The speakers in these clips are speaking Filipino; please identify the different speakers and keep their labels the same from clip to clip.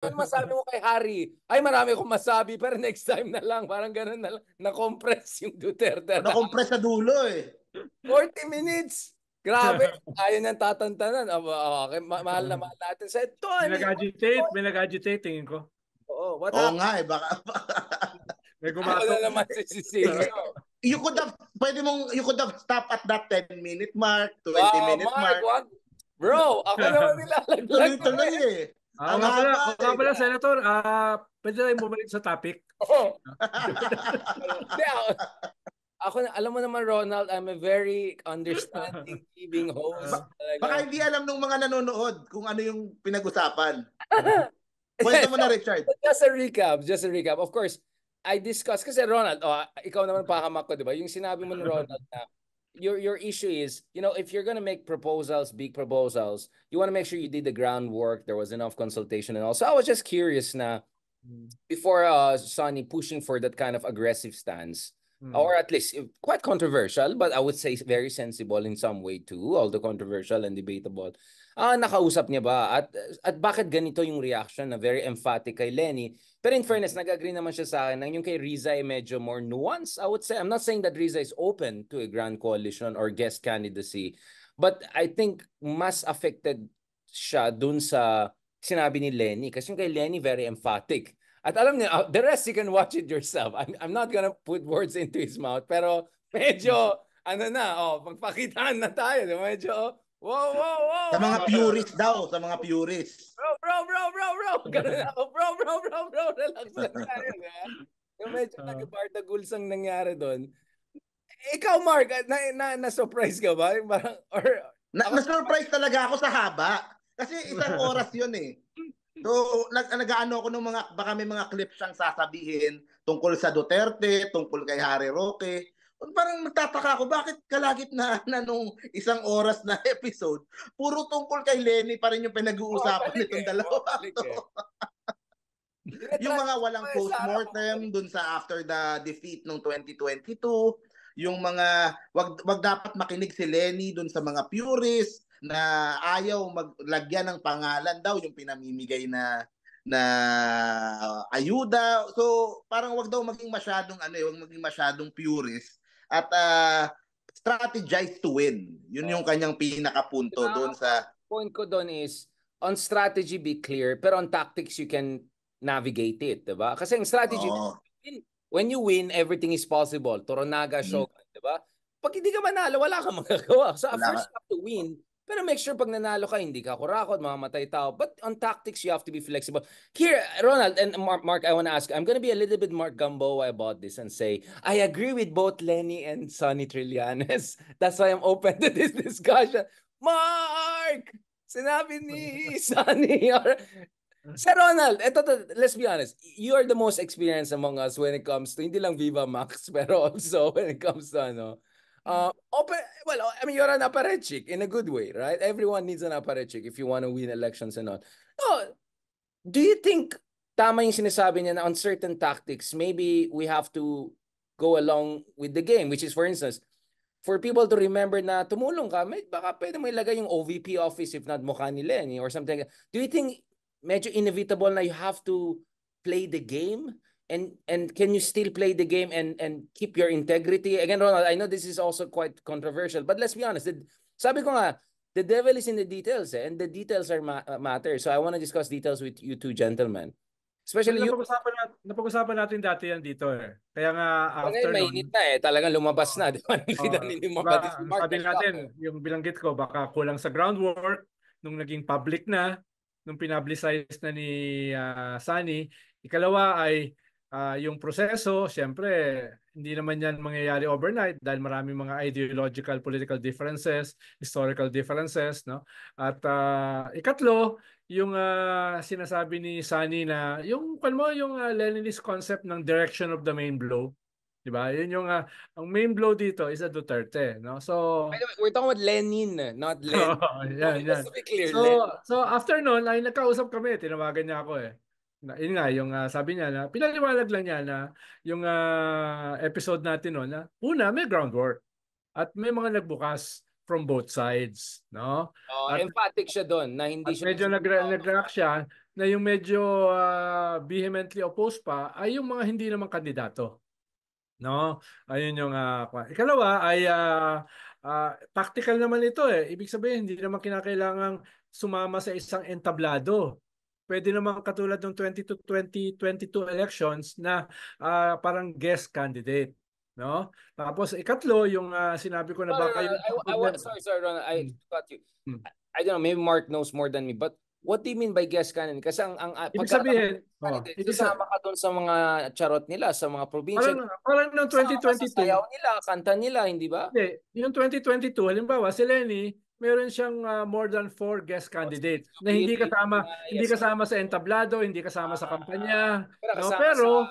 Speaker 1: Ano masabi mo kay Harry? Ay, marami akong masabi, pero next time na lang. Parang ganun na lang. Na-compress yung Duterte at
Speaker 2: Na-compress sa dulo eh.
Speaker 1: 40 minutes. Grabe. Ayaw niyang tatantanan. Okay, mahal na mahal natin. Said,
Speaker 3: May
Speaker 1: Tony,
Speaker 3: nag-agitate, may nag-agitate, tingin ko.
Speaker 1: what
Speaker 2: Oo
Speaker 1: happened?
Speaker 2: nga eh, baka...
Speaker 3: May
Speaker 1: Ako na
Speaker 3: gumatok.
Speaker 1: naman si Cecilio.
Speaker 2: You could have stopped at that 10-minute mark,
Speaker 1: Wow,
Speaker 2: 20-minute
Speaker 1: Mark,
Speaker 2: mark.
Speaker 1: what? Bro, ako naman nilalaglag mo
Speaker 2: Tuloy-tuloy
Speaker 1: eh.
Speaker 2: eh.
Speaker 3: Oo
Speaker 2: Ang
Speaker 3: nga pala,
Speaker 2: haba
Speaker 3: oo nga
Speaker 2: eh.
Speaker 3: pala, Senator, pwede tayong bumalik sa topic.
Speaker 1: Oh. Hindi, ako, alam mo naman, Ronald, I'm a very understanding, giving host.
Speaker 2: Baka hindi alam ng mga nanonood kung ano yung pinag-usapan. Kwento mo na, Richard.
Speaker 1: Just a recap. Of course, I discussed, kasi Ronald, ikaw naman pahamak ko, di ba? Yung sinabi mo ni Ronald na your issue is, if you're gonna make proposals, big proposals, you want to make sure you did the groundwork, there was enough consultation and all. So I was just curious na, before Sonny pushing for that kind of aggressive stance, or at least quite controversial, but I would say very sensible in some way too, although controversial and debatable. Nakausap niya ba? At bakit ganito yung reaction na very emphatic kay Lenny? Pero in fairness, nag-agree naman siya sa akin na yung kay Riza ay medyo more nuanced. I would say, I'm not saying that Riza is open to a grand coalition or guest candidacy, but I think mas affected siya dun sa sinabi ni Lenny. Kasi yung kay Lenny, very emphatic. At alam niyo, the rest you can watch it yourself. I'm not gonna put words into his mouth, pero medyo, magpakitaan na tayo. Medyo, wow.
Speaker 2: Sa mga purists daw, sa mga purists.
Speaker 1: Bro. Ganun ako, bro. Relax lang tayo. Yung medyo nag-bardaguls ang nangyari doon. Ikaw, Mark, na-surprise ka ba?
Speaker 2: Na-surprise talaga ako sa haba. Kasi isang oras yun eh. So, nag-aano ako ng baka may mga clips siyang sasabihin tungkol sa Duterte, tungkol kay Harry Roque. Parang nagtataka ako, bakit kalagitnaan na nung isang oras na episode, puro tungkol kay Lenny pa rin yung pinag-uusapan nitong dalawa. Yung mga walang postmortem dun sa after the defeat ng 2022, yung mga wag dapat makinig si Lenny dun sa mga purists na ayaw maglagyan ng pangalan daw yung pinamimigay na ayuda. So parang wag daw maging masyadong purist at strategize to win. Yun yung kanyang pinakapunto doon sa
Speaker 1: point ko doon is on strategy be clear, pero on tactics you can navigate it, diba? Kasi ang strategy, when you win, everything is possible. Toronaga Shogun, diba? Pag hindi ka manalo, wala kang magagawa. So first you have to win, pero make sure pag nanalo ka, hindi ka kurakot, mamamatay tao. But on tactics, you have to be flexible. Here, Ronald and Mark, I want to ask, I'm going to be a little bit more Gamboa about this and say, I agree with both Lenny and Sonny Trillanes. That's why I'm open to this discussion. Mark! Sinabi ni Sonny. Sir Ronald, let's be honest. You are the most experienced among us when it comes to, hindi lang Viva Max, pero also when it comes to, you're an apparatchik in a good way, right? Everyone needs an apparatchik if you want to win elections and all. No, do you think tama yung sinasabi niya na on certain tactics, maybe we have to go along with the game, which is, for instance, for people to remember na tumulong ka, baka pwede mo ilagay yung OVP office if not mukha ni Lenny or something. Do you think medyo inevitable na you have to play the game? And can you still play the game and keep your integrity? Again, Ronald, I know this is also quite controversial, but let's be honest. Sabi ko nga, the devil is in the details, and the details are matter. So I want to discuss details with you two gentlemen. Especially you.
Speaker 3: Napag-usapan natin dati yan dito eh. Kaya nga after
Speaker 1: mainit na eh. Talagang lumabas na.
Speaker 3: Sabi natin, yung bilanggit ko, baka kulang sa groundwork nung naging public na, nung pinablicize na ni Sunny. Ikalawa ay yung proseso, siyempre, hindi naman yan mangyayari overnight dahil maraming mga ideological, political differences, historical differences, no? At ikatlo, yung sinasabi ni Sunny na yung Leninist concept ng direction of the main blow, di ba? Yun yung ang main blow dito is a Duterte, no? So
Speaker 1: we're talking about Lenin, not Lenin.
Speaker 3: Yan.
Speaker 1: Just to be clear,
Speaker 3: so after noon ay nagkausap kami, tinawagan niya ako eh. Yun nga, yung sabi niya na, pinaliwanag lang niya na yung episode natin no, na una, may groundwork at may mga nagbukas from both sides, no?
Speaker 1: Emphatic siya doon na hindi siya
Speaker 3: medyo nag-react siya na yung medyo vehemently opposed pa ay yung mga hindi naman kandidato. No? Ayun yung ikalawa ay tactical naman ito eh. Ibig sabihin hindi naman kinakailangang sumama sa isang entablado. Pwede naman katulad ng 2022 elections na parang guest candidate, no? Tapos ikatlo yung sinabi ko na baka yung
Speaker 1: sorry, Ron, I got you.
Speaker 3: Hmm.
Speaker 1: I don't know, maybe Mark knows more than me, but what do you mean by guest candidate? Kasi ang
Speaker 3: ibig sabihin,
Speaker 1: sasama ka doon sa mga charot nila, sa mga probinsya.
Speaker 3: Parang ng 2022.
Speaker 1: Sayaw nila, kanta nila, hindi ba?
Speaker 3: Hindi. Yung 2022, halimbawa, si Lenny, meron siyang more than 4 guest candidates na hindi kasama sa entablado, hindi kasama sa kampanya, pero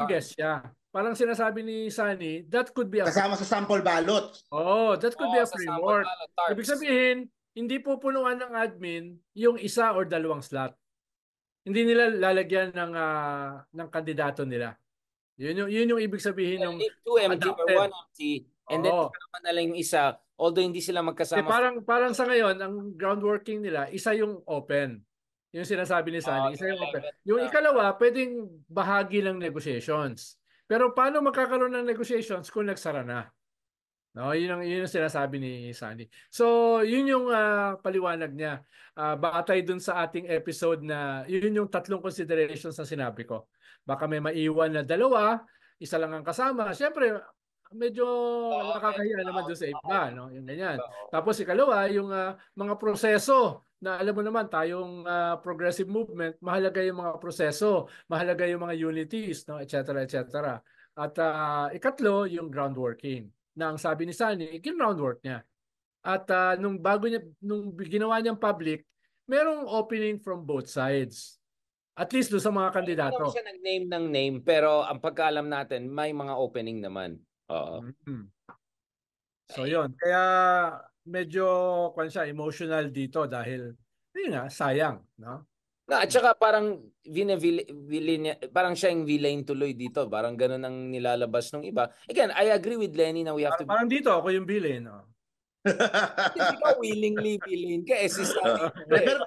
Speaker 3: guest siya. Parang sinasabi ni Sunny, that could be
Speaker 2: kasama sa sample ballot.
Speaker 3: That could be a framework. Ibig sabihin, hindi pupunuan ng admin yung isa or dalawang slot. Hindi nila lalagyan ng kandidato nila. Yun yung ibig sabihin ng
Speaker 1: 2 empty or 1 empty. And then naman na lang yung isa, although hindi sila magkasama.
Speaker 3: Parang sa ngayon, ang groundworking nila, isa yung open. Yung sinasabi ni Sunny, isa yung open. Yung ikalawa, pwedeng bahagi ng negotiations. Pero paano magkakaroon ng negotiations kung nagsara na? No, yun yung sinasabi ni Sunny. So, yun yung paliwanag niya. Batay dun sa ating episode na yun yung 3 considerations na sinabi ko. Baka may maiwan na 2, isa lang ang kasama. Siyempre, medyo nakakahiya naman doon sa iba, no? Yung ganyan. Tapos ikalawa, yung mga proseso na alam mo naman tayong progressive movement, mahalaga yung mga proseso, mahalaga yung mga unities, no, etc., etc. At ikatlo, yung groundworking. Na ang sabi ni Sunny, groundwork niya. At nung ginawa niyang public, merong opening from both sides. At least doon sa mga kandidato.
Speaker 1: Hindi siya nag-name ng name, pero ang pagkaalam natin, may mga opening naman.
Speaker 3: So yun, kaya medyo emotional dito dahil yun nga, sayang, no?
Speaker 1: At saka parang parang siya yung villain tuloy dito. Parang ganun ang nilalabas ng iba. Again, I agree with Lenny na we have to...
Speaker 3: Parang dito, ako yung villain. No?
Speaker 1: Hindi ka willingly villain ka.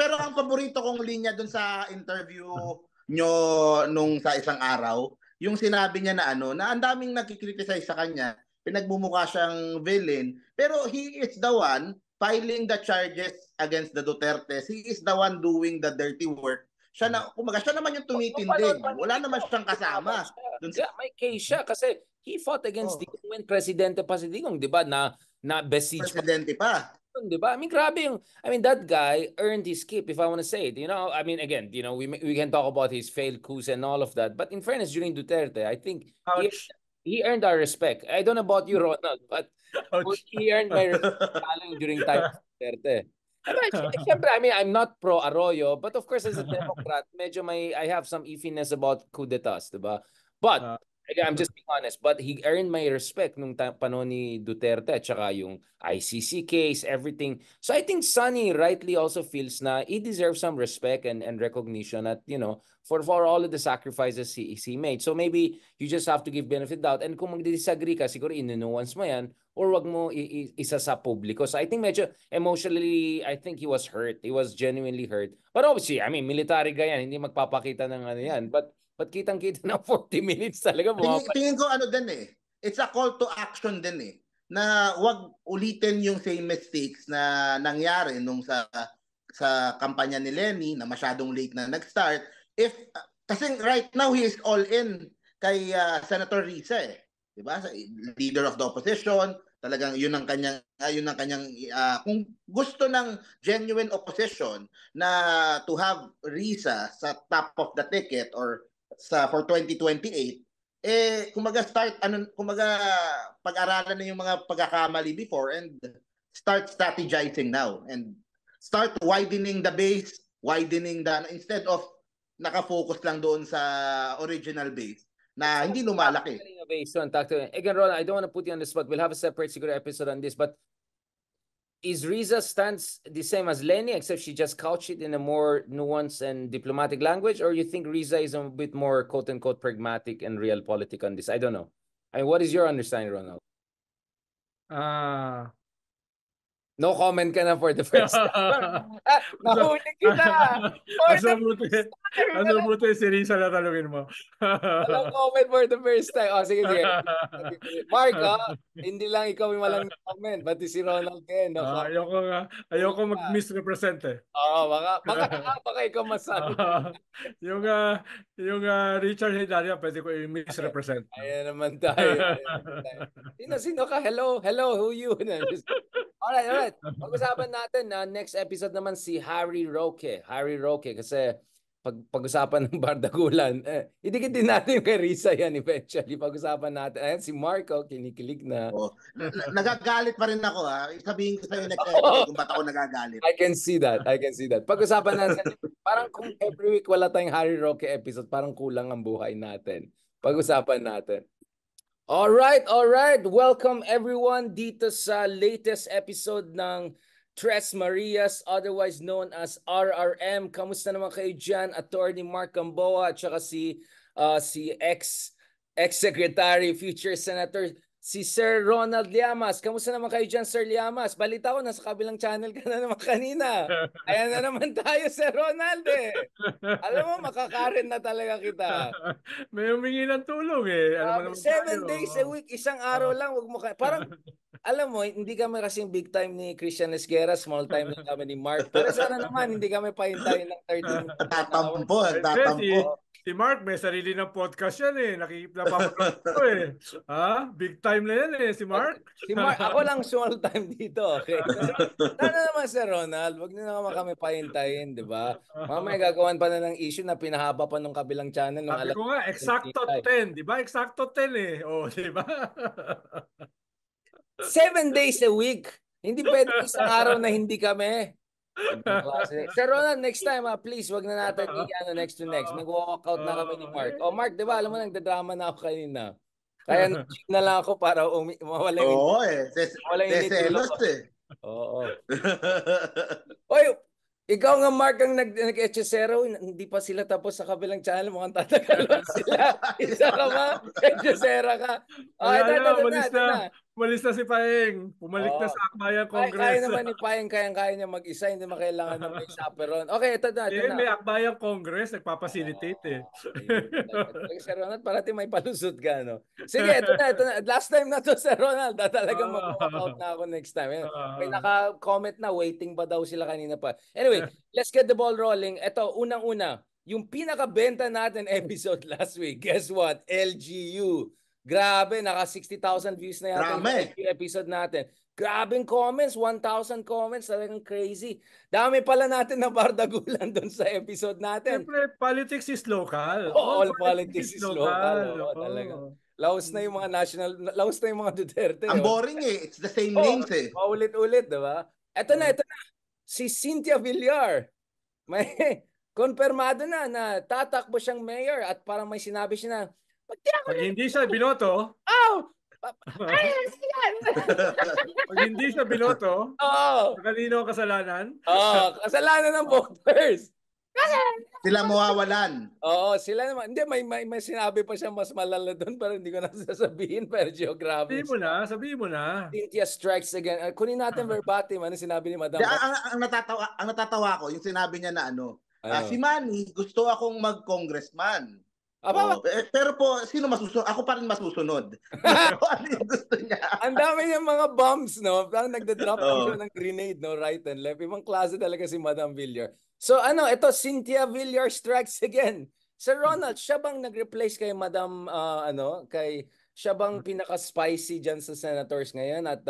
Speaker 2: Pero ang paborito kong linya dun sa interview nyo nung sa isang araw, yung sinabi niya na na ang daming nakikriticize sa kanya, pinagbumukha siyang villain, pero he is the one filing the charges against the Dutertes. He is the one doing the dirty work. Siya naman yung tumitindig. Wala naman siyang kasama.
Speaker 1: May case siya kasi he fought against Digong when presidente pa si Digong, di ba? Na besiege
Speaker 2: presidente pa.
Speaker 1: Di ba? I mean, grabe yung... I mean, that guy earned his keep, if I want to say it. You know, I mean, again, you know, we can talk about his failed coups and all of that. But in fairness, during Duterte, I think he earned our respect. I don't know about you, Ronald, but he earned my respect during time of Duterte. Siyempre, I mean, I'm not pro Arroyo, but of course, as a Democrat, medyo I have some iffiness about coup d'etats, diba? But, again, I'm just being honest, but he earned my respect nung panahon ni Duterte at saka yung ICC case, everything. So I think Sunny rightly also feels na he deserves some respect and recognition at, you know, for all of the sacrifices he made. So maybe you just have to give benefit doubt. And kung mag-disagree ka, siguro inunuance mo yan or wag mo isa sa publiko. So I think medyo emotionally, I think he was hurt. He was genuinely hurt. But obviously, I mean, military guy yan, hindi magpapakita ng ano yan. But kitang-kita na 40 minutes talaga.
Speaker 2: Tingin ko din it's a call to action din na wag ulitin yung same mistakes na nangyari nung sa kampanya ni Lenny na masyadong late na nag-start. Kasi right now he is all in kay Senator Risa diba? Leader of the opposition, talagang yun ang kanyang kung gusto ng genuine opposition na to have Risa sa top of the ticket or for 2028 pag-aralan na yung mga pagkakamali before and start strategizing now and start widening the base, instead of nakafocus lang doon sa original base na hindi lumalaki.
Speaker 1: Again, Ron, I don't want to put you on the spot. We'll have a separate siguro episode on this, but is Riza stance the same as Lenny, except she just couched it in a more nuanced and diplomatic language, or you think Riza is a bit more quote-unquote pragmatic and realpolitik on this? I don't know. I mean, what is your understanding, Ronald? No comment ka na for the first time. Nahuli kita. For the first time.
Speaker 3: Asa buti si Risa na talungin mo.
Speaker 1: Walang comment for the first time. Oh, sige, sige. Mark, hindi lang ikaw yung walang comment. Pati si Ronald din. No?
Speaker 3: Ayoko mag-misrepresent eh.
Speaker 1: Oo, baka ikaw masabi.
Speaker 3: yung Richard Hidaria, pwede ko i-misrepresent.
Speaker 1: Ayan naman tayo. Sino ka? Hello, who you? Alright. Pag-usapan natin na next episode naman si Harry Roque. Kasi pag-usapan ng Bardagulan, idikit din natin kay Risa yan eventually. Pag-usapan natin. Ayan, si Marco, kinikilig na.
Speaker 2: Nagagalit pa rin ako ha. Sabihin ko sa'yo next episode kung ba't ako nagagalit.
Speaker 1: I can see that. Pag-usapan natin, parang kung every week wala tayong Harry Roque episode, parang kulang ang buhay natin. Pag-usapan natin. Alright. Welcome everyone dito sa latest episode ng Tres Marias, otherwise known as RRM. Kamusta naman kayo dyan? Attorney Mark Gamboa at saka si ex-secretary, future senator, si Sir Ronald Llamas. Kamusta naman kayo dyan, Sir Llamas? Balita ko, nasa kabilang channel ka na naman kanina. Ayan na naman tayo, Sir Ronald eh. Alam mo, makakarin na talaga kita.
Speaker 3: May humingi ng tulong eh.
Speaker 1: 7 days a week, isang araw lang. Wag mo parang, alam mo, hindi kami kasing big time ni Christian Esguerra, small time lang kami ni Mark. Pero sana naman, hindi kami pahintayin ng 30 minutes.
Speaker 2: Tatampo.
Speaker 3: Si Mark, may sarili ng podcast yan eh. Napapagod ko eh. Big time na yan eh, si Mark.
Speaker 1: Si Mark, ako lang small time dito. Okay? Sana naman, Sir Ronald, wag niyo naman kami pahintayin, di ba? Mamaya gagawan pa na ng issue na pinahaba pa nung kabilang channel.
Speaker 3: Sabi ko nga, exacto 10. Di ba? Exacto 10 eh. O, di ba?
Speaker 1: 7 days a week. Hindi pwede isang araw na hindi kami. Sir Ronald, next time please, wag na natin next to next. Mag-walk out na kami ni Mark. Mark, di ba, alam mo, nagdadrama na ako kanina. Kaya nag-cheat na lang ako para mawala yung...
Speaker 2: Oo selos eh.
Speaker 1: Oo. Oy, ikaw nga, Mark, ang nag-echesero, hindi pa sila tapos sa kabilang channel, mukhang tatagalan sila. Isa ka ba? Echesera ka.
Speaker 3: Umalis na si Paeng. Pumalik na sa Akbayang Congress.
Speaker 1: Kaya naman ni Paeng, kaya niya mag-isa, hindi makailangan ng may chaperon. Okay, ito na.
Speaker 3: May Akbayang Congress, nagpapacilitate eh.
Speaker 1: Sir Ronald, parati may palusot ka, no? Sige, ito na. Last time na to, Sir Ronald. Talagang mag-walk out na ako next time. May naka-comment na, waiting ba daw sila kanina pa. Anyway, let's get the ball rolling. Ito, unang-una, yung pinakabenta natin episode last week, guess what? LGU. Grabe, naka 60,000 views na yata yung episode natin. Grabing comments, 1,000 comments, talagang crazy. Dami pala natin na bardagulan doon sa episode natin.
Speaker 3: Siyempre, politics is local.
Speaker 1: All politics is local. Talaga. Laos na yung mga laos na yung mga Duterte.
Speaker 2: Ang boring eh. It's the same names eh.
Speaker 1: Paulit-ulit, diba? Ito na. Si Cynthia Villar. May konfirmado na tatakbo siyang mayor at parang may sinabi siya na,
Speaker 3: pag hindi siya binoto, pag hindi siya binoto, kanino ang kasalanan?
Speaker 1: Kasalanan ng voters.
Speaker 2: Sila mawawalan.
Speaker 1: Sila naman. Hindi, may sinabi pa siya mas malala doon, pero hindi ko na sasabihin, pero geography.
Speaker 3: Sabihin mo na.
Speaker 1: Cynthia strikes again. Kunin natin verbatim, ano sinabi ni Madam.
Speaker 2: Ang natatawa ko, yung sinabi niya na si Manny, gusto akong mag-congressman. Pero po, sino masusunod? Ako pa rin masusunod. Ano yung gusto niya?
Speaker 1: Ang dami niyang mga bombs, no? Parang nagda-drop siya ng grenade, no? Right and left. Ibang klase talaga si Madam Villar. So ito, Cynthia Villar strikes again. Sir Ronald, siya bang nag-replace kay Madam, siya bang pinaka-spicy dyan sa senators ngayon? At,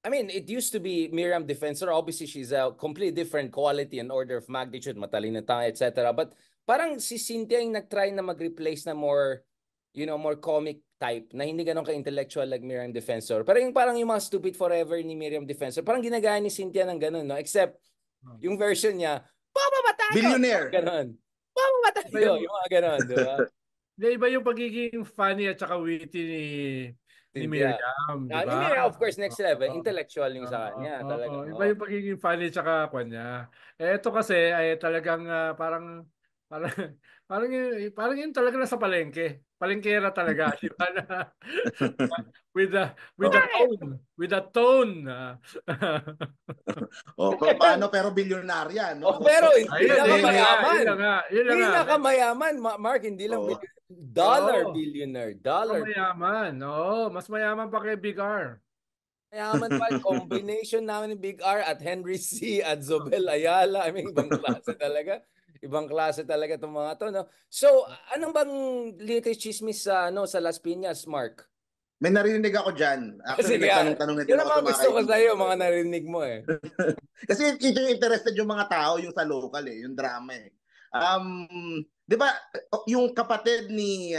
Speaker 1: I mean, it used to be Miriam Defensor. Obviously, she's a completely different quality and order of magnitude, matalino tayo, etc. But parang si Cynthia yung nag-try na mag-replace na more, more comic type, na hindi ganun ka-intellectual like Miriam Defensor. Pero parang yung mga stupid forever ni Miriam Defensor, parang ginagaya ni Cynthia ng ganun, no? Except, yung version niya, baba tayo!
Speaker 2: Billionaire!
Speaker 1: Ganun. Baba tayo! Yung mga ganun, di ba?
Speaker 3: Iba yung pagiging funny at saka witty ni Miriam, di ba?
Speaker 1: Ni Miriam, of course, next level. Intellectual yung sa kanya.
Speaker 3: Iba yung pagiging funny at saka kanya. Ito kasi ay talagang parang Parang, parang yun talaga nasa palengke. Palengkera talaga. Di ba? With
Speaker 2: Oh,
Speaker 3: with a tone.
Speaker 2: oh, paano pero bilyonarya, no?
Speaker 1: Oh, pero
Speaker 3: Ayun, yun lang nga, yun
Speaker 1: pinakamayaman.
Speaker 3: lang nga, yun lang nga.
Speaker 1: Pinakamayaman, Mark, hindi lang
Speaker 2: Oo.
Speaker 1: dollar
Speaker 3: Oo,
Speaker 1: billionaire, dollar.
Speaker 3: mayaman. Oo, mas mayaman pa kay Big R.
Speaker 1: Mayaman pa, combination namin ni Big R at Henry C. at Zobel Ayala. I mean, ibang klase talaga. Ibang klase talaga itong mga to, no? So, anong bang latest chismis sa sa Las Piñas, Mark?
Speaker 2: May narinig ako dyan. Actually,
Speaker 1: Sige,
Speaker 2: nagtanong-tanong din
Speaker 1: yun
Speaker 2: ako
Speaker 1: ang
Speaker 2: sa
Speaker 1: mga
Speaker 2: mga
Speaker 1: gusto ko
Speaker 2: kaibigan
Speaker 1: sa'yo,
Speaker 2: ko.
Speaker 1: mga narinig mo eh.
Speaker 2: Kasi ito yung interested yung mga tao, yung sa local yung drama eh. Di ba, yung kapatid ni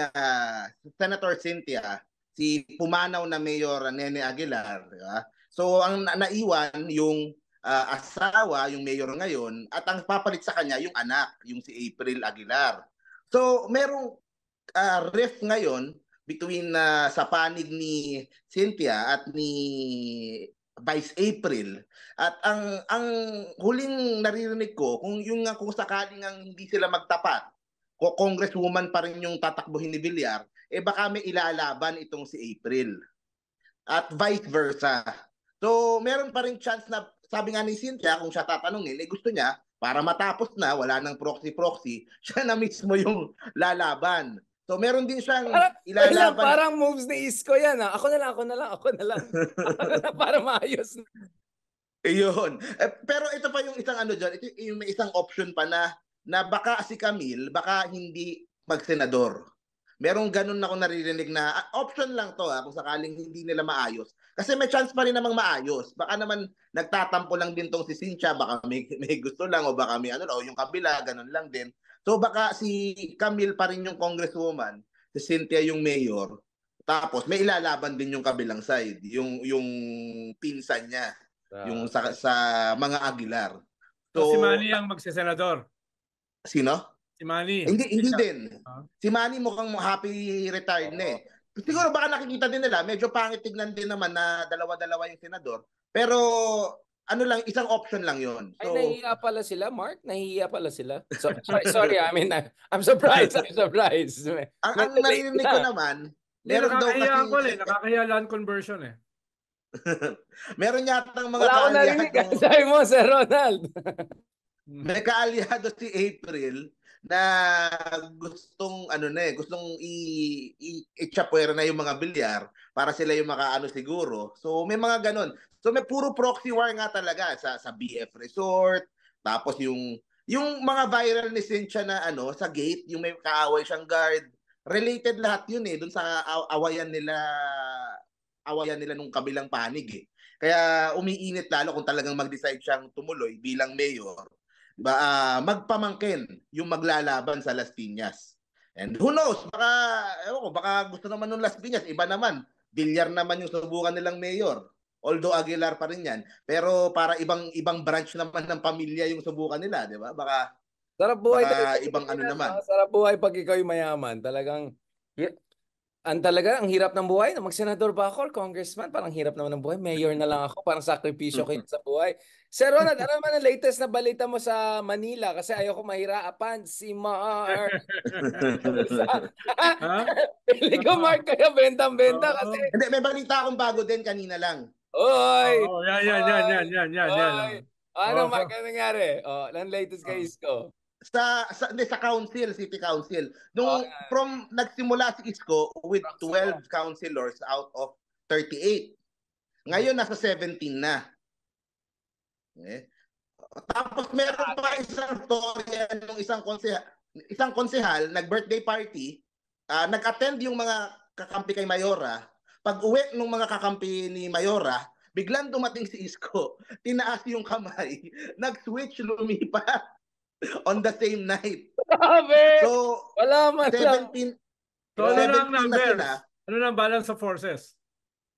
Speaker 2: Senator Cynthia, si pumanaw na Mayor Nene Aguilar, di ba? So, ang naiwan yung asawa, yung mayor ngayon, at ang papalit sa kanya yung anak, yung si April Aguilar. So, merong rift ngayon between sa panig ni Cynthia at ni Vice April. At ang huling naririnig ko kung sakaling ang hindi sila magtapat, congresswoman pa rin yung tatakbuhin ni Villar, baka may ilalaban itong si April. At vice versa. So meron pa rin chance na, sabi nga ni Cynthia, kung siya tatanungin, gusto niya para matapos na, wala nang proxy-proxy, siya na mismo yung lalaban. So meron din siyang ilalaban.
Speaker 1: Parang moves ni Isko yan. Ako na lang. Ako na lang, para maayos.
Speaker 2: Iyon. Pero ito pa yung isang ano dyan, ito yung may isang option pa na baka si Camille, baka hindi magsenador. Merong ganun na ako naririnig na option lang to kung sakaling hindi nila maayos. Kasi may chance pa rin namang maayos. Baka naman nagtatampo lang din tong si Cynthia, baka may gusto lang o baka may ano, o yung kabila, ganun lang din. So baka si Camille pa rin yung congresswoman, si Cynthia yung mayor, tapos may ilalaban din yung kabilang side, yung pinsan niya, yung sa mga Aguilar.
Speaker 3: So si Manny ang magsisenador.
Speaker 2: Sino?
Speaker 3: Si Manny.
Speaker 2: Hindi din. Si Manny mukhang happy retired na eh. Siguro baka nakikita din nila, medyo pangit tignan din naman na dalawa-dalawa yung senador. Pero ano lang, isang option lang yon.
Speaker 1: So, ay, nahihiya pala sila, Mark? Nahihiya pala sila? So, sorry, I mean, I'm surprised.
Speaker 2: Ang narinig ko naman, meron daw kasi...
Speaker 3: Nakakahiya land conversion eh.
Speaker 2: Meron yatang mga
Speaker 1: wala akong narinig. Sabi mo, Sir Ronald.
Speaker 2: May kaalyado si April na gustong gustong i-chapwera na yung mga bilyar para sila yung makaano siguro. So may mga ganun. So may puro proxy war nga talaga sa BF Resort. Tapos yung mga viral ni Cynthia na sa gate, yung may kaaway siyang guard. Related lahat yun dun sa awayan nila nung kabilang panig eh. Kaya umiinit lalo kung talagang mag-decide siyang tumuloy bilang mayor. Diba, magpamangkin yung maglalaban sa Las Piñas. And who knows, baka gusto naman ng Las Piñas, iba naman. Villar naman yung subukan nilang mayor. Although Aguilar pa rin yan. Pero para ibang branch naman ng pamilya yung subukan nila, di ba? Baka
Speaker 1: sarap buhay
Speaker 2: ibang ano naman.
Speaker 1: Sarap buhay pag ikaw yung mayaman. Talagang ang hirap ng buhay. Magsenador ba ako or congressman? Parang hirap naman ng buhay. Mayor na lang ako. Parang sakripisyo ko sa buhay. Sir Ronald, ano naman ang latest na balita mo sa Manila? Kasi ayoko mahirapan si Mark. Pili ko Mark kaya bentang-benta kasi.
Speaker 2: Hindi, may balita akong bago din kanina lang.
Speaker 1: Oy!
Speaker 3: Yan.
Speaker 1: Ano Mark, ano nangyari? Anong latest kay Isko?
Speaker 2: Sa council, city council. From nagsimula si Isko with 12 councilors out of 38. Ngayon nasa 17 na. Okay. Tapos meron pa isang storya ng isang konsehal nag-birthday party, nag-attend yung mga kakampi kay Mayora. Pag-uwi ng mga kakampi ni Mayora, biglang dumating si Isko, tinaas yung kamay, nag-switch, lumipat. On the same night. So,
Speaker 1: wala man
Speaker 2: 17
Speaker 3: so, ano lang numbers? Ano lang balance of forces?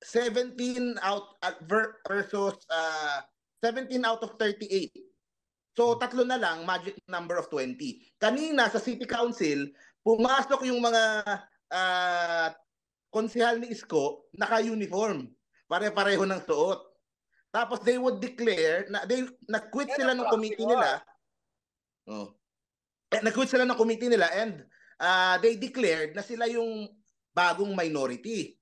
Speaker 2: 17 out versus 17 out of 38. So, tatlo na lang, magic number of 20. Kanina sa City Council, pumasok yung mga konsehal ni Isko, naka-uniform. Pare-pareho ng suot. Tapos they would declare, na-quit sila ng committee nila. nag-quit sila ng committee nila and they declared na sila yung bagong minority.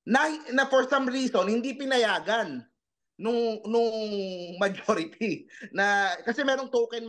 Speaker 2: Na for some reason, hindi pinayagan nung majority na kasi merong token